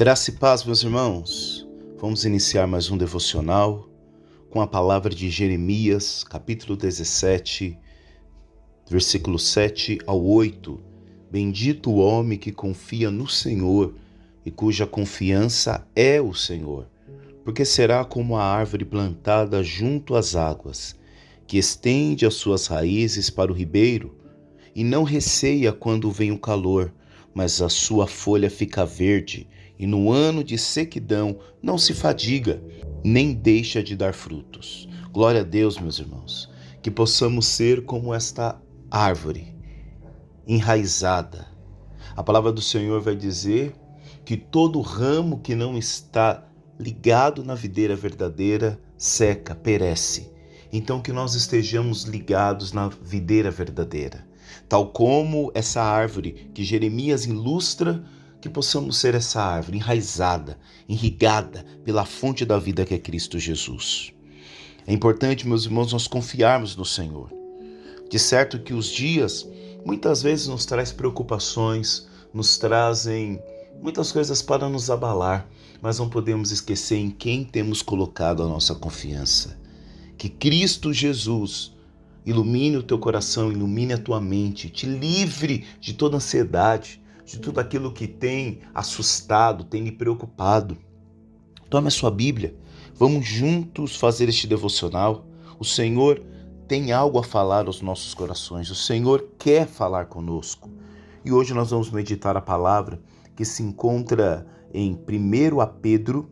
Graça e paz, meus irmãos. Vamos iniciar mais um devocional com a palavra de Jeremias, capítulo 17, versículo 7 ao 8. Bendito o homem que confia no Senhor e cuja confiança é o Senhor, porque será como a árvore plantada junto às águas, que estende as suas raízes para o ribeiro e não receia quando vem o calor, mas a sua folha fica verde, e no ano de sequidão não se fadiga, nem deixa de dar frutos. Glória a Deus, meus irmãos, que possamos ser como esta árvore, enraizada. A palavra do Senhor vai dizer que todo ramo que não está ligado na videira verdadeira seca, perece. Então que nós estejamos ligados na videira verdadeira, tal como essa árvore que Jeremias ilustra, que possamos ser essa árvore enraizada, irrigada pela fonte da vida que é Cristo Jesus. É importante, meus irmãos, nós confiarmos no Senhor. De certo que os dias muitas vezes nos trazem preocupações, nos trazem muitas coisas para nos abalar, mas não podemos esquecer em quem temos colocado a nossa confiança. Que Cristo Jesus ilumine o teu coração, ilumine a tua mente, te livre de toda ansiedade, de tudo aquilo que tem assustado, tem lhe preocupado. Tome a sua Bíblia, vamos juntos fazer este devocional. O Senhor tem algo a falar aos nossos corações, o Senhor quer falar conosco. E hoje nós vamos meditar a palavra que se encontra em 1 Pedro,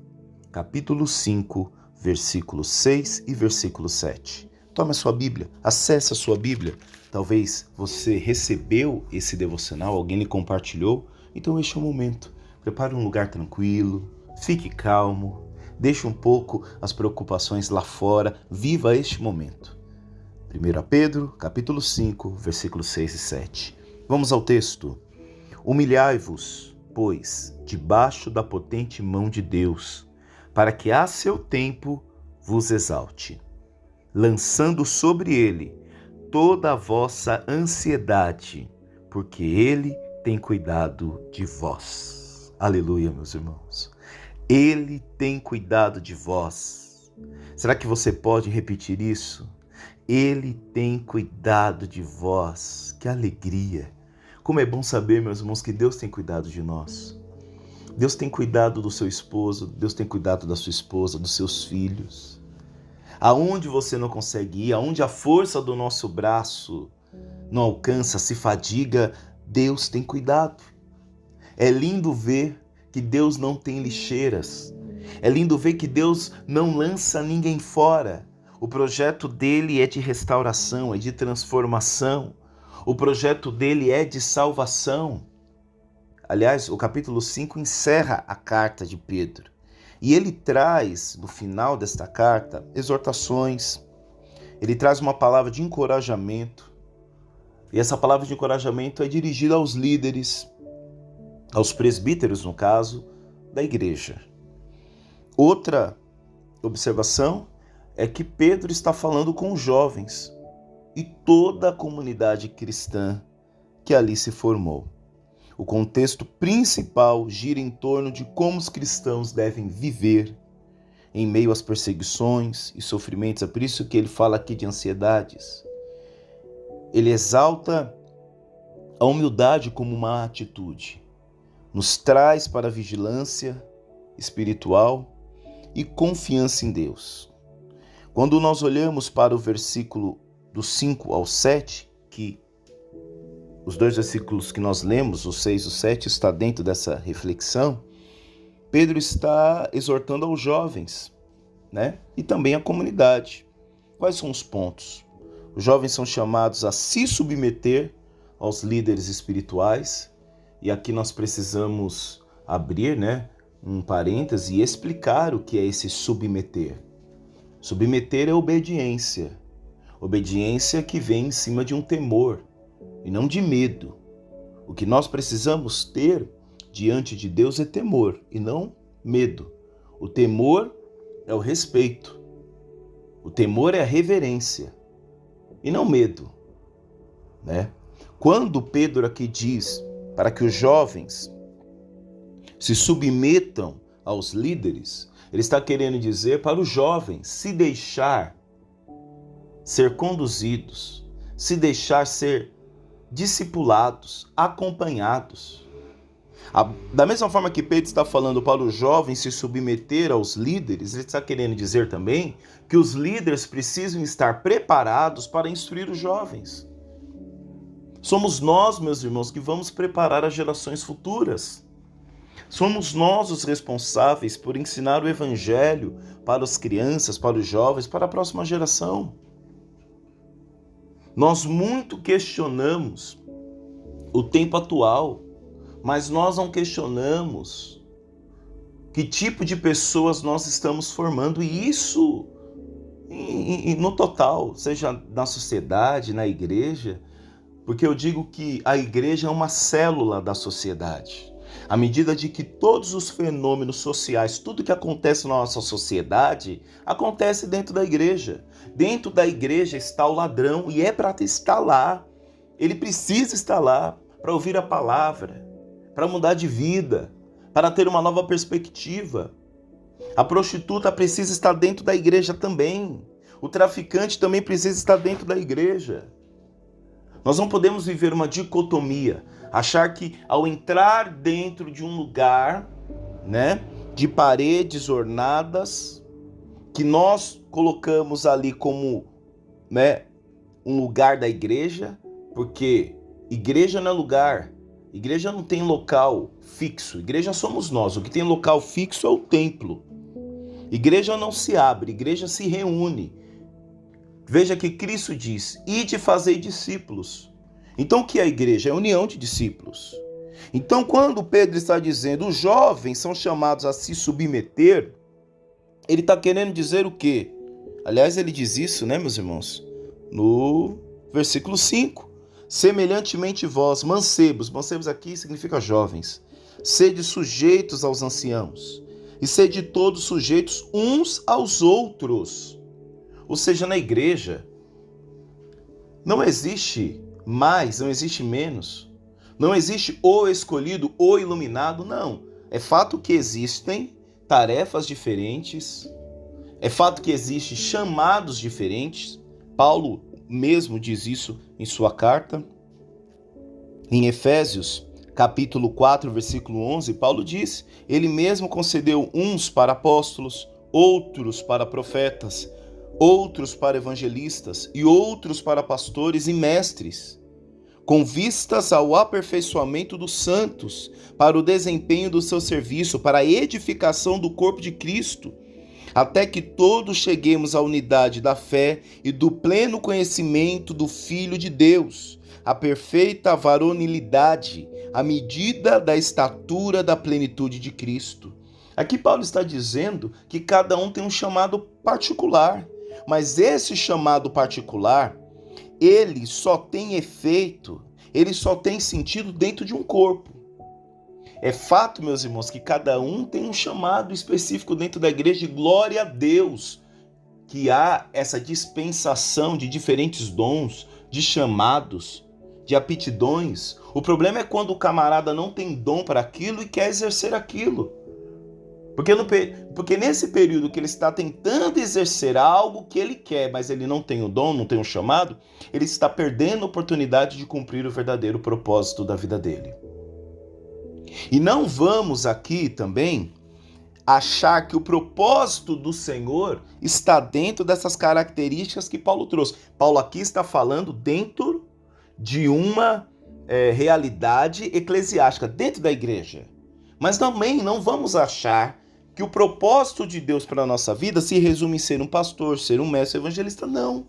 capítulo 5, versículo 6 e versículo 7. Tome a sua Bíblia, acesse a sua Bíblia. Talvez você recebeu esse devocional, alguém lhe compartilhou. Então este é o momento. Prepare um lugar tranquilo, fique calmo, deixe um pouco as preocupações lá fora, viva este momento. 1 Pedro, capítulo 5, versículos 6 e 7. Vamos ao texto. Humilhai-vos, pois, debaixo da potente mão de Deus, para que a seu tempo vos exalte, lançando sobre ele toda a vossa ansiedade, porque ele tem cuidado de vós. Aleluia, meus irmãos. Ele tem cuidado de vós. Será que você pode repetir isso? Ele tem cuidado de vós. Que alegria. Como é bom saber, meus irmãos, que Deus tem cuidado de nós. Deus tem cuidado do seu esposo, Deus tem cuidado da sua esposa, dos seus filhos. Aonde você não consegue ir, aonde a força do nosso braço não alcança, se fadiga, Deus tem cuidado. É lindo ver que Deus não tem lixeiras. É lindo ver que Deus não lança ninguém fora. O projeto dele é de restauração, é de transformação. O projeto dele é de salvação. Aliás, o capítulo 5 encerra a carta de Pedro. E ele traz, no final desta carta, exortações. Ele traz uma palavra de encorajamento. E essa palavra de encorajamento é dirigida aos líderes, aos presbíteros, no caso, da igreja. Outra observação é que Pedro está falando com os jovens e toda a comunidade cristã que ali se formou. O contexto principal gira em torno de como os cristãos devem viver em meio às perseguições e sofrimentos. É por isso que ele fala aqui de ansiedades. Ele exalta a humildade como uma atitude. Nos traz para a vigilância espiritual e confiança em Deus. Quando nós olhamos para o versículo do 5 ao 7, que os dois versículos que nós lemos, o 6 e o 7, está dentro dessa reflexão, Pedro está exortando aos jovens, e também à comunidade. Quais são os pontos? Os jovens são chamados a se submeter aos líderes espirituais, e aqui nós precisamos abrir um parêntese e explicar o que é esse submeter. Submeter é obediência. Obediência que vem em cima de um temor e não de medo. O que nós precisamos ter diante de Deus é temor e não medo. O temor é o respeito. O temor é a reverência e não medo. Quando Pedro aqui diz para que os jovens se submetam aos líderes, ele está querendo dizer para os jovens se deixar ser conduzidos, se deixar ser discipulados, acompanhados. Da mesma forma que Pedro está falando para os jovens se submeter aos líderes, ele está querendo dizer também que os líderes precisam estar preparados para instruir os jovens. Somos nós, meus irmãos, que vamos preparar as gerações futuras. Somos nós os responsáveis por ensinar o evangelho para as crianças, para os jovens, para a próxima geração. Nós muito questionamos o tempo atual, mas nós não questionamos que tipo de pessoas nós estamos formando, e isso no total, seja na sociedade, na igreja, porque eu digo que a igreja é uma célula da sociedade. À medida de que todos os fenômenos sociais, tudo que acontece na nossa sociedade, acontece dentro da igreja. Dentro da igreja está o ladrão e é para estar lá. Ele precisa estar lá para ouvir a palavra, para mudar de vida, para ter uma nova perspectiva. A prostituta precisa estar dentro da igreja também. O traficante também precisa estar dentro da igreja. Nós não podemos viver uma dicotomia, achar que ao entrar dentro de um lugar, de paredes ornadas, que nós colocamos ali como, um lugar da igreja, porque igreja não é lugar, igreja não tem local fixo, igreja somos nós, o que tem local fixo é o templo. Igreja não se abre, igreja se reúne. Veja que Cristo diz, ide fazer discípulos. Então o que é a igreja? É a união de discípulos. Então quando Pedro está dizendo, os jovens são chamados a se submeter, ele está querendo dizer o quê? Aliás, ele diz isso, meus irmãos? No versículo 5. Semelhantemente vós, mancebos aqui significa jovens, sede sujeitos aos anciãos, e sede todos sujeitos uns aos outros. Ou seja, na igreja, não existe mais, não existe menos. Não existe o escolhido, o iluminado, não. É fato que existem tarefas diferentes. É fato que existem chamados diferentes. Paulo mesmo diz isso em sua carta. Em Efésios, capítulo 4, versículo 11, Paulo diz, ele mesmo concedeu uns para apóstolos, outros para profetas, outros para evangelistas e outros para pastores e mestres, com vistas ao aperfeiçoamento dos santos, para o desempenho do seu serviço, para a edificação do corpo de Cristo, até que todos cheguemos à unidade da fé e do pleno conhecimento do Filho de Deus, à perfeita varonilidade, à medida da estatura da plenitude de Cristo. Aqui Paulo está dizendo que cada um tem um chamado particular, mas esse chamado particular, ele só tem efeito, ele só tem sentido dentro de um corpo. É fato, meus irmãos, que cada um tem um chamado específico dentro da igreja, e glória a Deus que há essa dispensação de diferentes dons, de chamados, de aptidões. O problema é quando o camarada não tem dom para aquilo e quer exercer aquilo. Porque nesse período que ele está tentando exercer algo que ele quer, mas ele não tem o dom, não tem o chamado, ele está perdendo a oportunidade de cumprir o verdadeiro propósito da vida dele. E não vamos aqui também achar que o propósito do Senhor está dentro dessas características que Paulo trouxe. Paulo aqui está falando dentro de uma realidade eclesiástica, dentro da igreja. Mas também não vamos achar que o propósito de Deus para a nossa vida se resume em ser um pastor, ser um mestre evangelista. Não.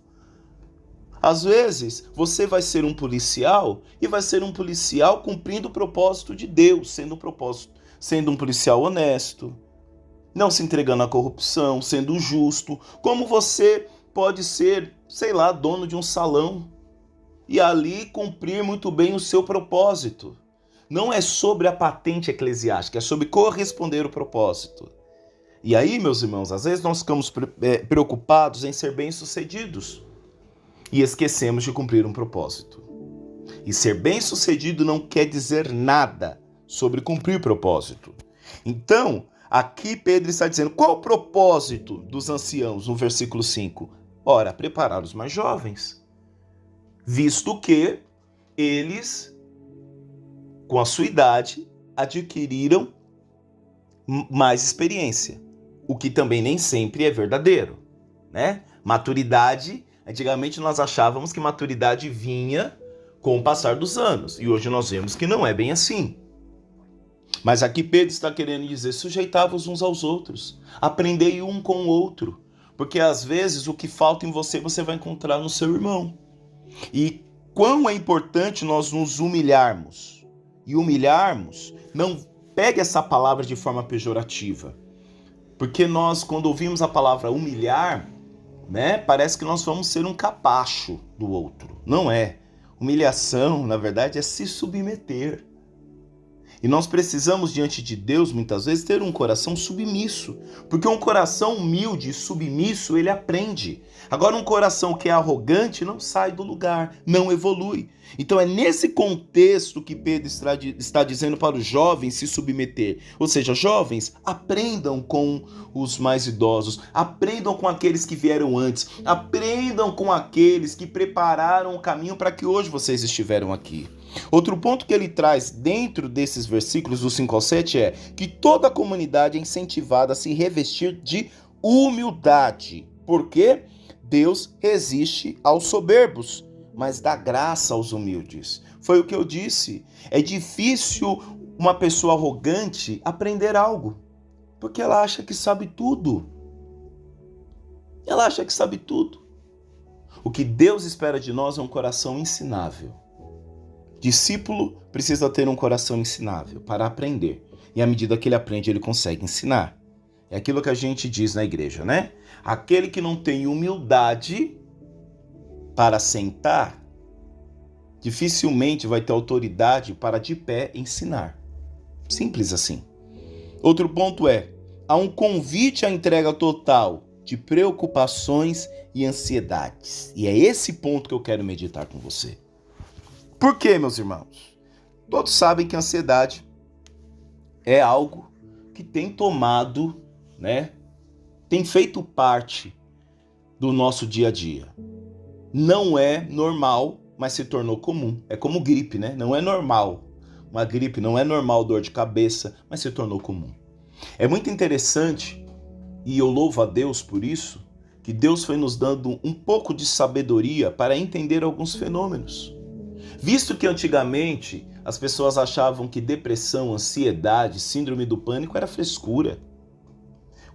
Às vezes, você vai ser um policial e vai ser um policial cumprindo o propósito de Deus, sendo um policial honesto, não se entregando à corrupção, sendo justo, como você pode ser, dono de um salão e ali cumprir muito bem o seu propósito. Não é sobre a patente eclesiástica, é sobre corresponder o propósito. E aí, meus irmãos, às vezes nós ficamos preocupados em ser bem-sucedidos e esquecemos de cumprir um propósito. E ser bem-sucedido não quer dizer nada sobre cumprir propósito. Então, aqui Pedro está dizendo, qual o propósito dos anciãos no versículo 5? Ora, preparar os mais jovens, visto que eles, com a sua idade, adquiriram mais experiência, o que também nem sempre é verdadeiro, né? Maturidade, antigamente nós achávamos que maturidade vinha com o passar dos anos, e hoje nós vemos que não é bem assim. Mas aqui Pedro está querendo dizer, sujeitai-vos uns aos outros, aprendei um com o outro, porque às vezes o que falta em você, você vai encontrar no seu irmão. E quão é importante nós nos humilharmos. E humilharmos, não pegue essa palavra de forma pejorativa. Porque nós, quando ouvimos a palavra humilhar, né, parece que nós vamos ser um capacho do outro. Não é. Humilhação, na verdade, é se submeter. E nós precisamos, diante de Deus, muitas vezes, ter um coração submisso. Porque um coração humilde e submisso, ele aprende. Agora, um coração que é arrogante não sai do lugar, não evolui. Então, é nesse contexto que Pedro está dizendo para os jovens se submeter. Ou seja, jovens, aprendam com os mais idosos, aprendam com aqueles que vieram antes, aprendam com aqueles que prepararam o caminho para que hoje vocês estiveram aqui. Outro ponto que ele traz dentro desses versículos do 5 ao 7 é que toda a comunidade é incentivada a se revestir de humildade, porque Deus resiste aos soberbos, mas dá graça aos humildes. Foi o que eu disse. É difícil uma pessoa arrogante aprender algo, porque ela acha que sabe tudo. Ela acha que sabe tudo. O que Deus espera de nós é um coração ensinável. Discípulo precisa ter um coração ensinável para aprender. E à medida que ele aprende, ele consegue ensinar. É aquilo que a gente diz na igreja, né? Aquele que não tem humildade para sentar, dificilmente vai ter autoridade para de pé ensinar. Simples assim. Outro ponto é, há um convite à entrega total de preocupações e ansiedades. E é esse ponto que eu quero meditar com você. Por quê, meus irmãos? Todos sabem que a ansiedade é algo que tem tomado, né? Tem feito parte do nosso dia a dia. Não é normal, mas se tornou comum. É como gripe, né? Não é normal. Uma gripe não é normal, dor de cabeça, mas se tornou comum. É muito interessante, e eu louvo a Deus por isso, que Deus foi nos dando um pouco de sabedoria para entender alguns fenômenos. Visto que antigamente as pessoas achavam que depressão, ansiedade, síndrome do pânico era frescura.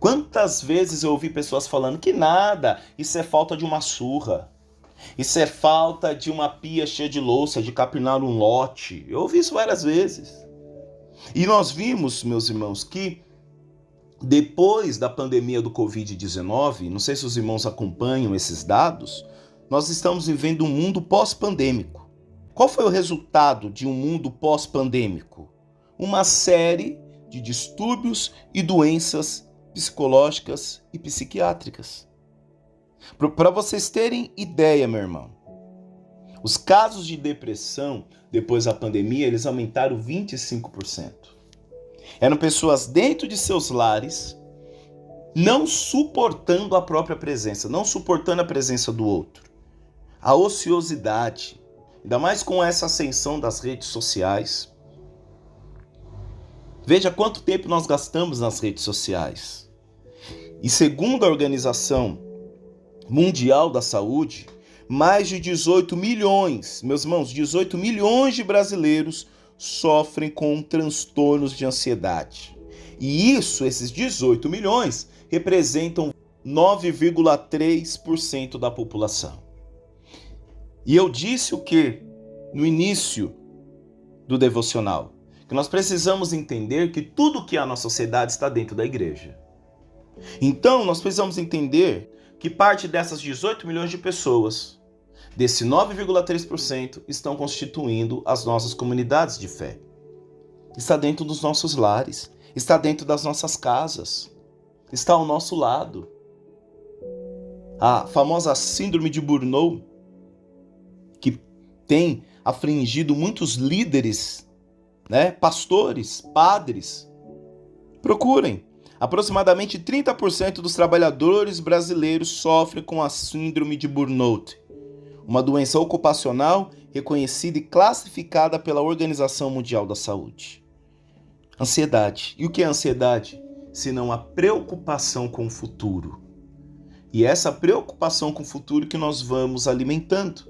Quantas vezes eu ouvi pessoas falando que nada, isso é falta de uma surra. Isso é falta de uma pia cheia de louça, de capinar um lote. Eu ouvi isso várias vezes. E nós vimos, meus irmãos, que depois da pandemia do Covid-19, não sei se os irmãos acompanham esses dados, nós estamos vivendo um mundo pós-pandêmico. Qual foi o resultado de um mundo pós-pandêmico? Uma série de distúrbios e doenças psicológicas e psiquiátricas. Para vocês terem ideia, meu irmão, os casos de depressão depois da pandemia, eles aumentaram 25%. Eram pessoas dentro de seus lares, não suportando a própria presença, não suportando a presença do outro. A ociosidade, ainda mais com essa ascensão das redes sociais. Veja quanto tempo nós gastamos nas redes sociais. E segundo a Organização Mundial da Saúde, mais de 18 milhões, meus irmãos, 18 milhões de brasileiros sofrem com transtornos de ansiedade. E esses 18 milhões, representam 9,3% da população. E eu disse o que no início do devocional? Que nós precisamos entender que tudo que há na sociedade está dentro da igreja. Então, nós precisamos entender que parte dessas 18 milhões de pessoas, desse 9,3%, estão constituindo as nossas comunidades de fé. Está dentro dos nossos lares, está dentro das nossas casas, está ao nosso lado. A famosa síndrome de Burnout, que tem afligido muitos líderes, né, pastores, padres, Procurem. Aproximadamente 30% dos trabalhadores brasileiros sofrem com a síndrome de burnout, uma doença ocupacional reconhecida e classificada pela Organização Mundial da Saúde. Ansiedade. E o que é ansiedade? Senão a preocupação com o futuro. E essa preocupação com o futuro que nós vamos alimentando,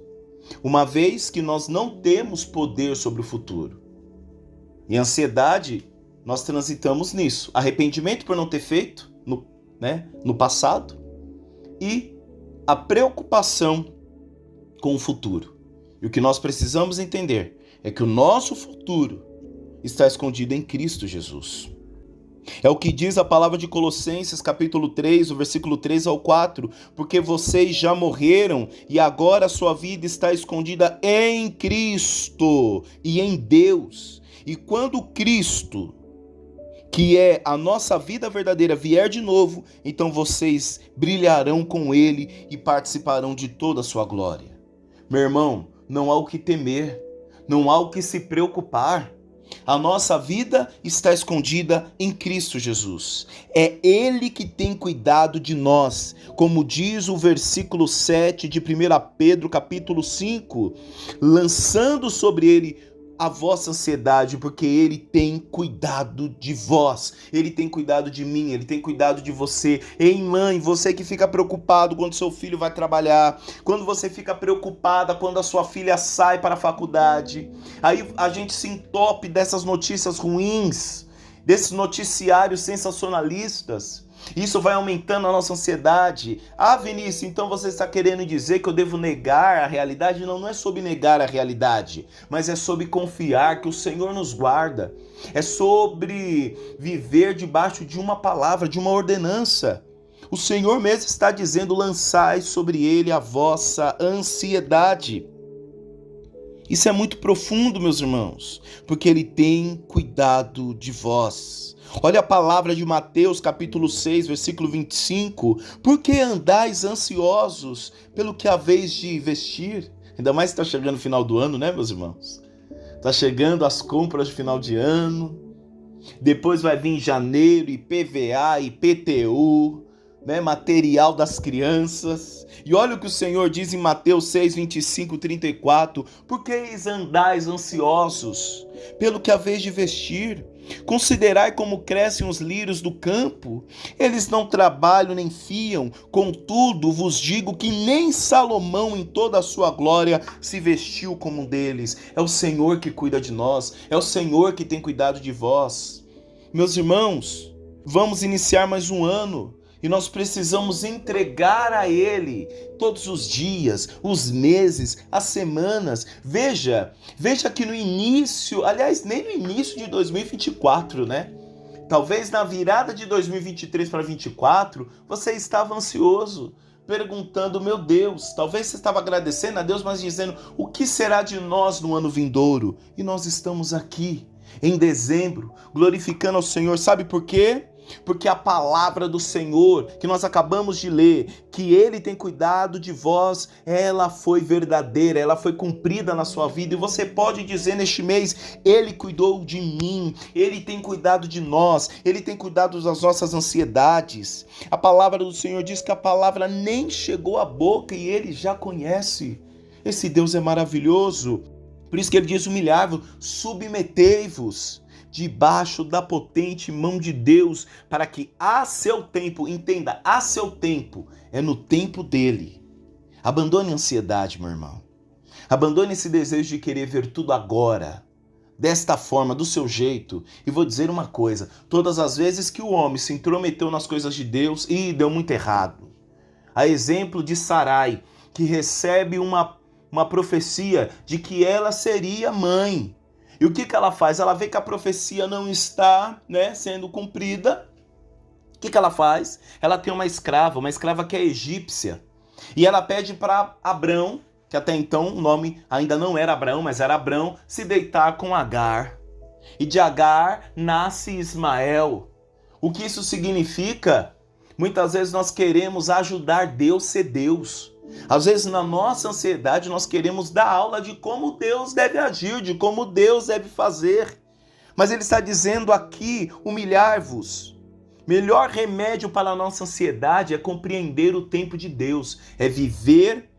uma vez que nós não temos poder sobre o futuro. E a ansiedade, nós transitamos nisso. Arrependimento por não ter feito no passado e a preocupação com o futuro. E o que nós precisamos entender é que o nosso futuro está escondido em Cristo Jesus. É o que diz a palavra de Colossenses, capítulo 3, o versículo 3 ao 4, porque vocês já morreram e agora a sua vida está escondida em Cristo e em Deus. E quando Cristo, que é a nossa vida verdadeira, vier de novo, então vocês brilharão com Ele e participarão de toda a sua glória. Meu irmão, não há o que temer, não há o que se preocupar. A nossa vida está escondida em Cristo Jesus. É Ele que tem cuidado de nós. Como diz o versículo 7 de 1 Pedro, capítulo 5, lançando sobre Ele a vossa ansiedade, porque Ele tem cuidado de vós, Ele tem cuidado de mim, Ele tem cuidado de você. Ei, mãe, você que fica preocupado quando seu filho vai trabalhar, quando você fica preocupada quando a sua filha sai para a faculdade, aí a gente se entope dessas notícias ruins, desses noticiários sensacionalistas. Isso vai aumentando a nossa ansiedade. Ah, Vinícius, então você está querendo dizer que eu devo negar a realidade? Não, não é sobre negar a realidade, mas é sobre confiar que o Senhor nos guarda. É sobre viver debaixo de uma palavra, de uma ordenança. O Senhor mesmo está dizendo: lançai sobre ele a vossa ansiedade. Isso é muito profundo, meus irmãos, porque Ele tem cuidado de vós. Olha a palavra de Mateus, capítulo 6, versículo 25. Por que andais ansiosos pelo que haveis de vestir? Ainda mais que está chegando o final do ano, né, meus irmãos? Está chegando as compras de final de ano. Depois vai vir janeiro, IPVA, IPTU, material das crianças. E olha o que o Senhor diz em Mateus 6, 25, 34. Por que andais ansiosos pelo que haveis de vestir? Considerai como crescem os lírios do campo. Eles não trabalham nem fiam. Contudo, vos digo que nem Salomão em toda a sua glória se vestiu como um deles. É o Senhor que cuida de nós. É o Senhor que tem cuidado de vós. Meus irmãos, vamos iniciar mais um ano. E nós precisamos entregar a Ele todos os dias, os meses, as semanas. Veja que no início, aliás, nem no início de 2024, Talvez na virada de 2023 para 2024, você estava ansioso, perguntando: meu Deus, talvez você estava agradecendo a Deus, mas dizendo: o que será de nós no ano vindouro? E nós estamos aqui, em dezembro, glorificando ao Senhor. Sabe por quê? Porque a palavra do Senhor, que nós acabamos de ler, que Ele tem cuidado de vós, ela foi verdadeira, ela foi cumprida na sua vida. E você pode dizer neste mês: Ele cuidou de mim, Ele tem cuidado de nós, Ele tem cuidado das nossas ansiedades. A palavra do Senhor diz que a palavra nem chegou à boca e Ele já conhece. Esse Deus é maravilhoso. Por isso que Ele diz: humilhai-vos, submetei-vos debaixo da potente mão de Deus, para que a seu tempo, entenda, a seu tempo, é no tempo dele. Abandone a ansiedade, meu irmão. Abandone esse desejo de querer ver tudo agora, desta forma, do seu jeito. E vou dizer uma coisa: todas as vezes que o homem se intrometeu nas coisas de Deus, deu muito errado. A exemplo de Sarai, que recebe uma profecia de que ela seria mãe. E o que ela faz? Ela vê que a profecia não está sendo cumprida. O que ela faz? Ela tem uma escrava que é egípcia. E ela pede para Abrão, que até então o nome ainda não era Abraão, mas era Abrão, se deitar com Agar. E de Agar nasce Ismael. O que isso significa? Muitas vezes nós queremos ajudar Deus a ser Deus. Às vezes, na nossa ansiedade, nós queremos dar aula de como Deus deve agir, de como Deus deve fazer. Mas ele está dizendo aqui, humilhar-vos. Melhor remédio para a nossa ansiedade é compreender o tempo de Deus, é viver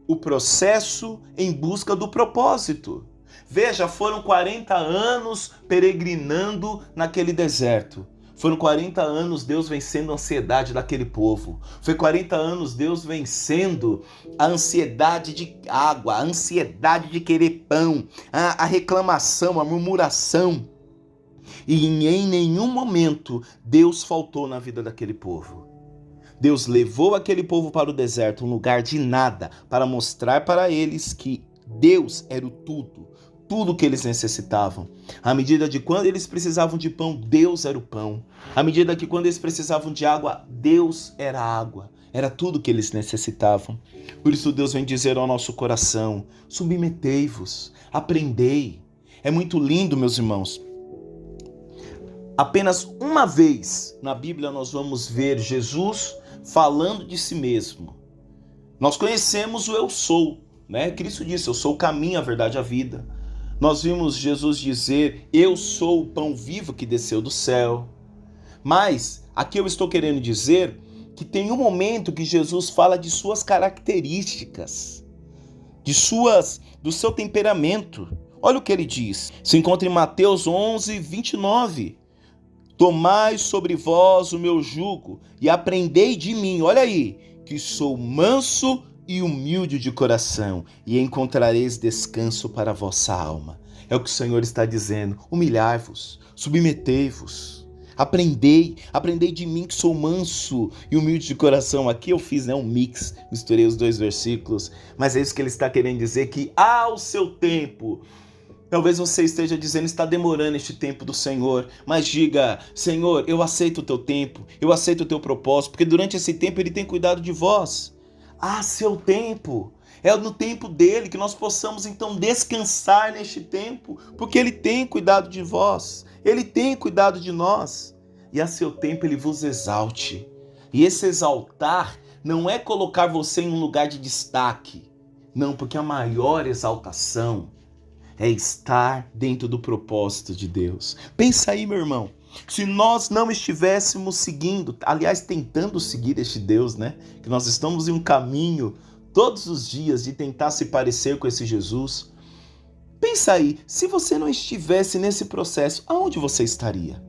o processo em busca do propósito. Veja, foram 40 anos peregrinando naquele deserto. Foram 40 anos Deus vencendo a ansiedade daquele povo. Foi 40 anos Deus vencendo a ansiedade de água, a ansiedade de querer pão, a reclamação, a murmuração. E em nenhum momento Deus faltou na vida daquele povo. Deus levou aquele povo para o deserto, um lugar de nada, para mostrar para eles que Deus era o tudo que eles necessitavam. À medida de quando eles precisavam de pão, Deus era o pão. À medida que quando eles precisavam de água, Deus era a água. Era tudo que eles necessitavam. Por isso Deus vem dizer ao nosso coração, submetei-vos, aprendei. É muito lindo, meus irmãos. Apenas uma vez na Bíblia nós vamos ver Jesus falando de si mesmo. Nós conhecemos o eu sou, né? Cristo disse, eu sou o caminho, a verdade e a vida. Nós vimos Jesus dizer, eu sou o pão vivo que desceu do céu. Mas aqui eu estou querendo dizer que tem um momento que Jesus fala de suas características, do seu temperamento. Olha o que ele diz. Se encontra em Mateus 11, 29. Tomai sobre vós o meu jugo e aprendei de mim, olha aí, que sou manso e humilde de coração, e encontrareis descanso para a vossa alma. É o que o Senhor está dizendo, humilhai-vos, submetei-vos, aprendei de mim que sou manso e humilde de coração. Aqui eu fiz um mix, misturei os dois versículos, mas é isso que ele está querendo dizer, que ao seu tempo. Talvez você esteja dizendo, está demorando este tempo do Senhor, mas diga, Senhor, eu aceito o teu tempo, eu aceito o teu propósito, porque durante esse tempo Ele tem cuidado de vós. Seu tempo, é no tempo dele que nós possamos então descansar neste tempo, porque Ele tem cuidado de vós, Ele tem cuidado de nós, e a seu tempo Ele vos exalte. E esse exaltar não é colocar você em um lugar de destaque, não, porque a maior exaltação é estar dentro do propósito de Deus. Pensa aí, meu irmão, se nós não estivéssemos seguindo, aliás, tentando seguir este Deus, né? Que nós estamos em um caminho todos os dias de tentar se parecer com esse Jesus. Pensa aí, se você não estivesse nesse processo, aonde você estaria?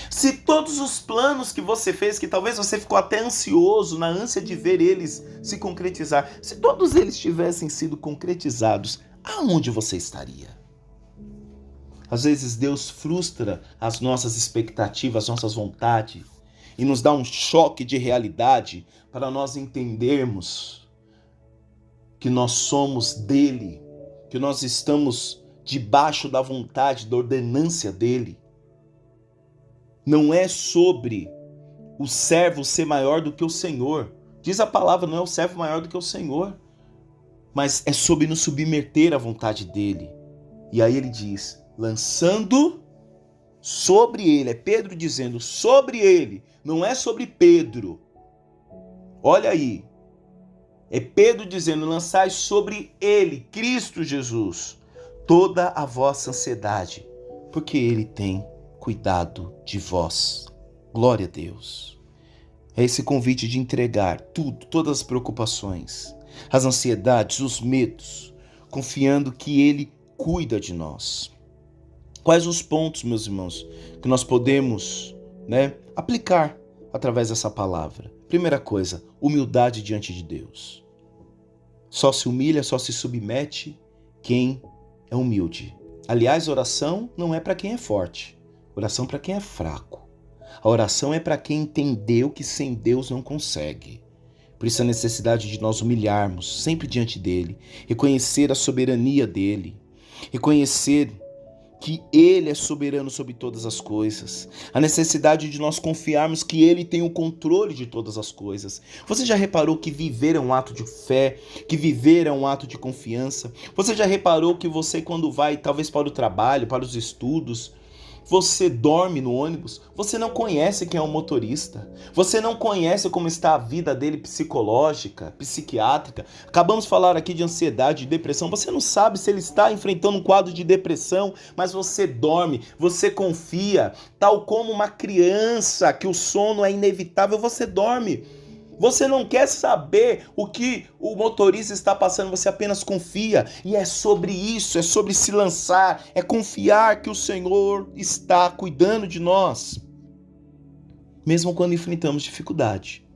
Se todos os planos que você fez, que talvez você ficou até ansioso, na ânsia de ver eles se concretizar, se todos eles tivessem sido concretizados, aonde você estaria? Às vezes Deus frustra as nossas expectativas, as nossas vontades e nos dá um choque de realidade para nós entendermos que nós somos dele, que nós estamos debaixo da vontade, da ordenância dele. Não é sobre o servo ser maior do que o Senhor. Diz a palavra, não é o servo maior do que o Senhor. Mas é sobre nos submeter à vontade dele. E aí ele diz, lançando sobre ele, é Pedro dizendo sobre ele, não é sobre Pedro. Olha aí, é Pedro dizendo, lançai sobre ele, Cristo Jesus, toda a vossa ansiedade, porque ele tem cuidado de vós. Glória a Deus. É esse convite de entregar tudo, todas as preocupações, as ansiedades, os medos, confiando que Ele cuida de nós. Quais os pontos, meus irmãos, que nós podemos, aplicar através dessa palavra? Primeira coisa, humildade diante de Deus. Só se humilha, só se submete quem é humilde. Aliás, oração não é para quem é forte, oração para quem é fraco. A oração é para quem entendeu que sem Deus não consegue. Por isso a necessidade de nós humilharmos sempre diante dele, reconhecer a soberania dele, reconhecer que ele é soberano sobre todas as coisas, a necessidade de nós confiarmos que ele tem o controle de todas as coisas. Você já reparou que viver é um ato de fé, que viver é um ato de confiança? Você já reparou que você, quando vai talvez para o trabalho, para os estudos, Você dorme no ônibus, você não conhece quem é o motorista, você não conhece como está a vida dele psicológica, psiquiátrica. Acabamos de falar aqui de ansiedade, de depressão, você não sabe se ele está enfrentando um quadro de depressão, mas você dorme, você confia, tal como uma criança que o sono é inevitável, você dorme. Você não quer saber o que o motorista está passando, você apenas confia. E é sobre isso, é sobre se lançar, é confiar que o Senhor está cuidando de nós. Mesmo quando enfrentamos dificuldade,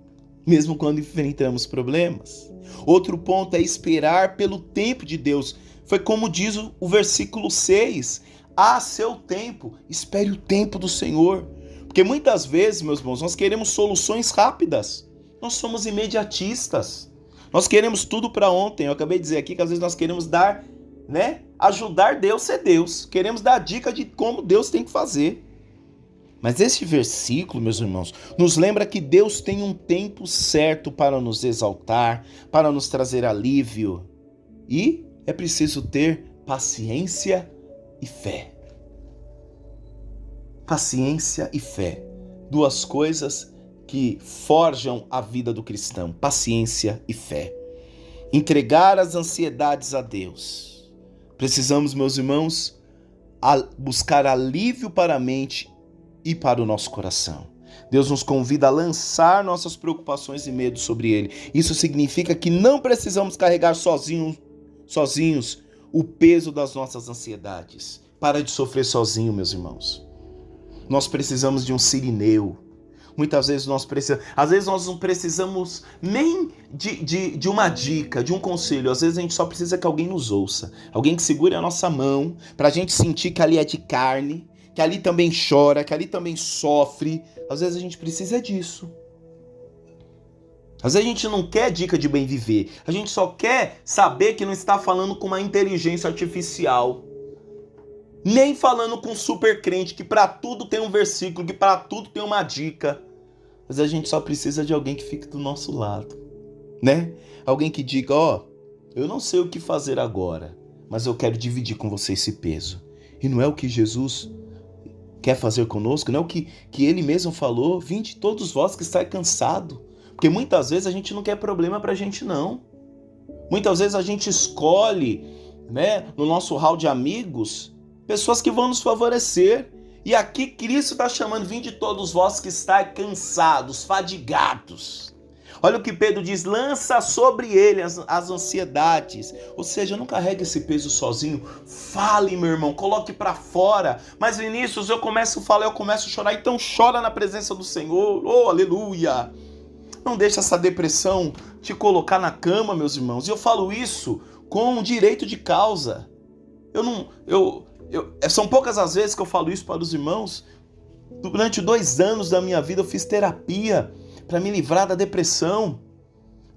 mesmo quando enfrentamos problemas. Outro ponto é esperar pelo tempo de Deus. Foi como diz o versículo 6, a seu tempo, espere o tempo do Senhor. Porque muitas vezes, meus irmãos, nós queremos soluções rápidas. Nós somos imediatistas. Nós queremos tudo para ontem. Eu acabei de dizer aqui que às vezes nós queremos dar, ajudar Deus a ser Deus. Queremos dar dica de como Deus tem que fazer. Mas esse versículo, meus irmãos, nos lembra que Deus tem um tempo certo para nos exaltar, para nos trazer alívio. E é preciso ter paciência e fé. Paciência e fé. Duas coisas que forjam a vida do cristão, paciência e fé. Entregar as ansiedades a Deus. Precisamos, meus irmãos, buscar alívio para a mente e para o nosso coração. Deus nos convida a lançar nossas preocupações e medos sobre Ele. Isso significa que não precisamos carregar sozinhos o peso das nossas ansiedades. Para de sofrer sozinho, meus irmãos. Nós precisamos de um sirineu. Muitas vezes às vezes nós não precisamos nem de uma dica, de um conselho. Às vezes a gente só precisa que alguém nos ouça. Alguém que segure a nossa mão, pra gente sentir que ali é de carne, que ali também chora, que ali também sofre. Às vezes a gente precisa disso. Às vezes a gente não quer dica de bem viver. A gente só quer saber que não está falando com uma inteligência artificial. Nem falando com um super crente que para tudo tem um versículo, que para tudo tem uma dica. Mas a gente só precisa de alguém que fique do nosso lado, Alguém que diga, eu não sei o que fazer agora, mas eu quero dividir com você esse peso. E não é o que Jesus quer fazer conosco, não é o que Ele mesmo falou, vinde todos vós que estáis cansados. Porque muitas vezes a gente não quer problema pra gente não. Muitas vezes a gente escolhe, no nosso hall de amigos, pessoas que vão nos favorecer. E aqui Cristo está chamando, vinde todos vós que estáis cansados, fadigados. Olha o que Pedro diz, lança sobre ele as ansiedades. Ou seja, não carregue esse peso sozinho. Fale, meu irmão, coloque para fora. Mas Vinícius, eu começo a falar, eu começo a chorar. Então chora na presença do Senhor. Oh, aleluia. Não deixe essa depressão te colocar na cama, meus irmãos. E eu falo isso com direito de causa. São poucas as vezes que eu falo isso para os irmãos. Durante 2 anos da minha vida eu fiz terapia para me livrar da depressão.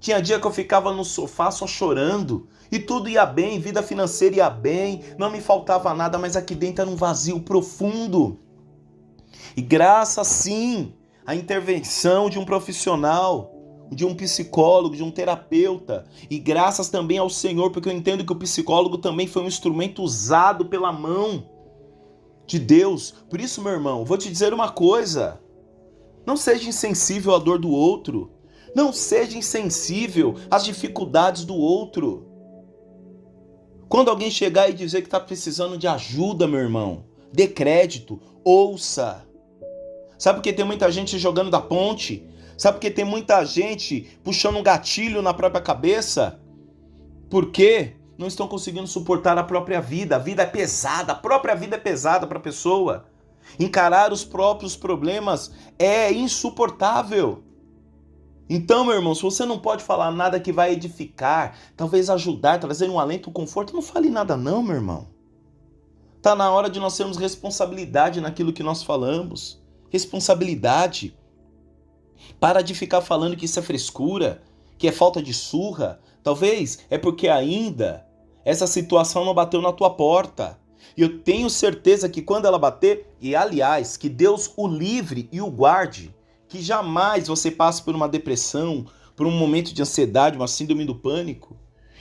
Tinha dia que eu ficava no sofá só chorando. E tudo ia bem, vida financeira ia bem, não me faltava nada, mas aqui dentro era um vazio profundo. E graças sim à intervenção de um profissional, de um psicólogo, de um terapeuta, e graças também ao Senhor, porque eu entendo que o psicólogo também foi um instrumento usado pela mão de Deus. Por isso, meu irmão, vou te dizer uma coisa, não seja insensível à dor do outro, não seja insensível às dificuldades do outro. Quando alguém chegar e dizer que está precisando de ajuda, meu irmão, dê crédito, ouça. Sabe por que tem muita gente jogando da ponte? Sabe por que tem muita gente puxando um gatilho na própria cabeça? Porque não estão conseguindo suportar a própria vida. A vida é pesada, a própria vida é pesada para a pessoa. Encarar os próprios problemas é insuportável. Então, meu irmão, se você não pode falar nada que vai edificar, talvez ajudar, trazer um alento, um conforto, não fale nada não, meu irmão. Está na hora de nós termos responsabilidade naquilo que nós falamos. Responsabilidade. Para de ficar falando que isso é frescura, que é falta de surra. Talvez é porque ainda essa situação não bateu na tua porta. E eu tenho certeza que quando ela bater, e aliás, que Deus o livre e o guarde, que jamais você passe por uma depressão, por um momento de ansiedade, uma síndrome do pânico.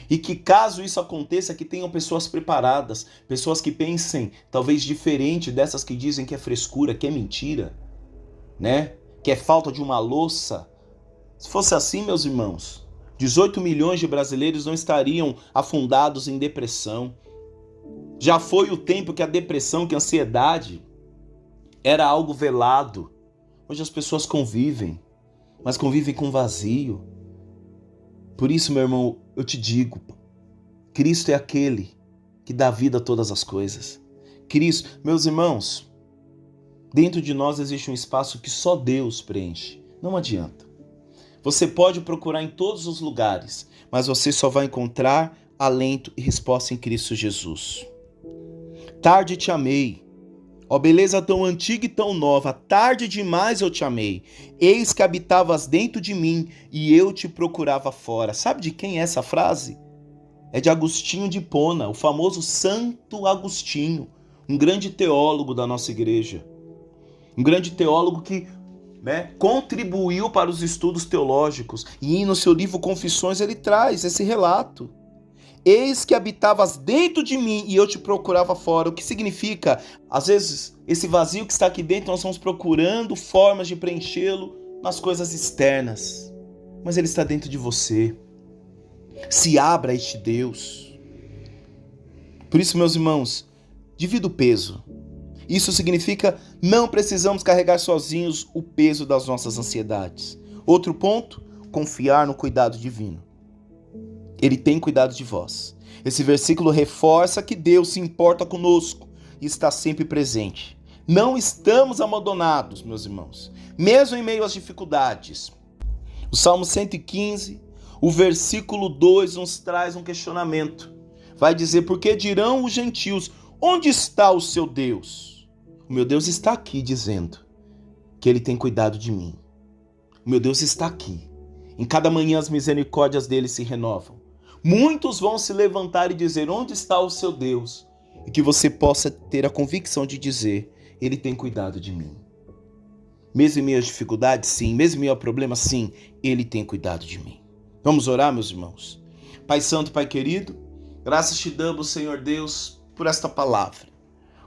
E que caso isso aconteça, que tenham pessoas preparadas, pessoas que pensem talvez diferente dessas que dizem que é frescura, que é mentira, né? Que é falta de uma louça. Se fosse assim, meus irmãos, 18 milhões de brasileiros não estariam afundados em depressão. Já foi o tempo que a depressão, que a ansiedade era algo velado. Hoje as pessoas convivem, mas convivem com vazio. Por isso, meu irmão, eu te digo, Cristo é aquele que dá vida a todas as coisas. Cristo, meus irmãos, dentro de nós existe um espaço que só Deus preenche. Não adianta. Você pode procurar em todos os lugares, mas você só vai encontrar alento e resposta em Cristo Jesus. Tarde te amei, ó beleza tão antiga e tão nova, tarde demais eu te amei. Eis que habitavas dentro de mim e eu te procurava fora. Sabe de quem é essa frase? É de Agostinho de Hipona, o famoso Santo Agostinho, um grande teólogo da nossa igreja. Um grande teólogo que contribuiu para os estudos teológicos. E no seu livro Confissões ele traz esse relato. Eis que habitavas dentro de mim e eu te procurava fora. O que significa? Às vezes, esse vazio que está aqui dentro, nós estamos procurando formas de preenchê-lo nas coisas externas. Mas ele está dentro de você. Se abra a este Deus. Por isso, meus irmãos, divida o peso. Isso significa não precisamos carregar sozinhos o peso das nossas ansiedades. Outro ponto, confiar no cuidado divino. Ele tem cuidado de vós. Esse versículo reforça que Deus se importa conosco e está sempre presente. Não estamos abandonados, meus irmãos, mesmo em meio às dificuldades. O Salmo 115, o versículo 2 nos traz um questionamento. Vai dizer, porque dirão os gentios, onde está o seu Deus? O meu Deus está aqui dizendo que ele tem cuidado de mim. O meu Deus está aqui. Em cada manhã as misericórdias dele se renovam. Muitos vão se levantar e dizer, onde está o seu Deus? E que você possa ter a convicção de dizer, ele tem cuidado de mim. Mesmo em meio às dificuldades, sim. Mesmo em meio a problemas, sim. Ele tem cuidado de mim. Vamos orar, meus irmãos? Pai Santo, Pai querido, graças te damos, Senhor Deus, por esta palavra.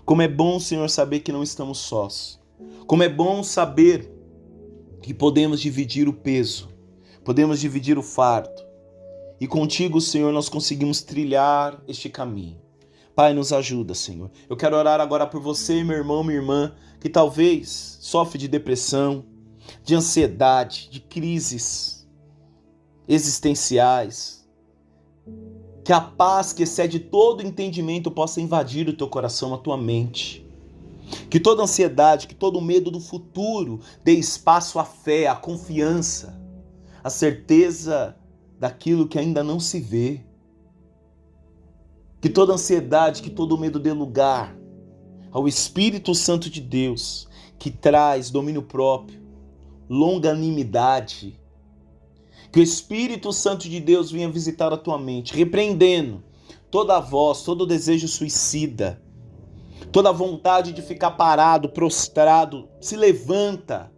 Como é bom, Senhor, saber que não estamos sós. Como é bom saber que podemos dividir o peso, podemos dividir o fardo. E contigo, Senhor, nós conseguimos trilhar este caminho. Pai, nos ajuda, Senhor. Eu quero orar agora por você, meu irmão, minha irmã, que talvez sofre de depressão, de ansiedade, de crises existenciais. Que a paz que excede todo entendimento possa invadir o teu coração, a tua mente. Que toda ansiedade, que todo medo do futuro dê espaço à fé, à confiança, à certeza daquilo que ainda não se vê. Que toda ansiedade, que todo medo dê lugar ao Espírito Santo de Deus, que traz domínio próprio, longanimidade. Que o Espírito Santo de Deus venha visitar a tua mente, repreendendo toda a voz, todo o desejo suicida, toda a vontade de ficar parado, prostrado. Se levanta,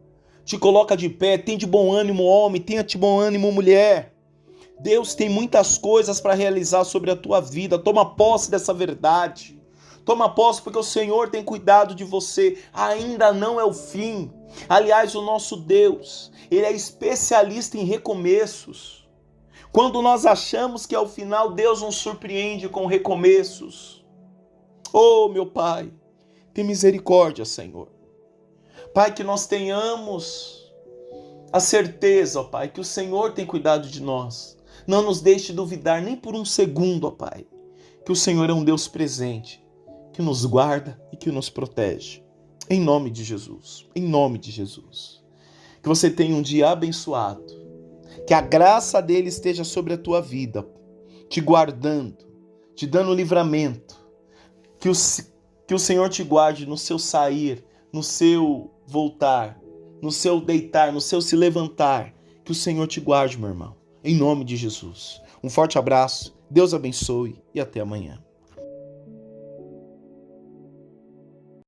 te coloca de pé, tem de bom ânimo homem, tenha de bom ânimo mulher. Deus tem muitas coisas para realizar sobre a tua vida. Toma posse dessa verdade. Toma posse porque o Senhor tem cuidado de você. Ainda não é o fim. Aliás, o nosso Deus, Ele é especialista em recomeços. Quando nós achamos que é o final, Deus nos surpreende com recomeços. Oh, meu Pai, tem misericórdia, Senhor. Pai, que nós tenhamos a certeza, ó Pai, que o Senhor tem cuidado de nós. Não nos deixe duvidar nem por um segundo, ó Pai, que o Senhor é um Deus presente, que nos guarda e que nos protege. Em nome de Jesus, em nome de Jesus. Que você tenha um dia abençoado, que a graça dele esteja sobre a tua vida, te guardando, te dando livramento, que o Senhor te guarde no seu sair, no seu voltar, no seu deitar, no seu se levantar, que o Senhor te guarde, meu irmão. Em nome de Jesus. Um forte abraço, Deus abençoe e até amanhã.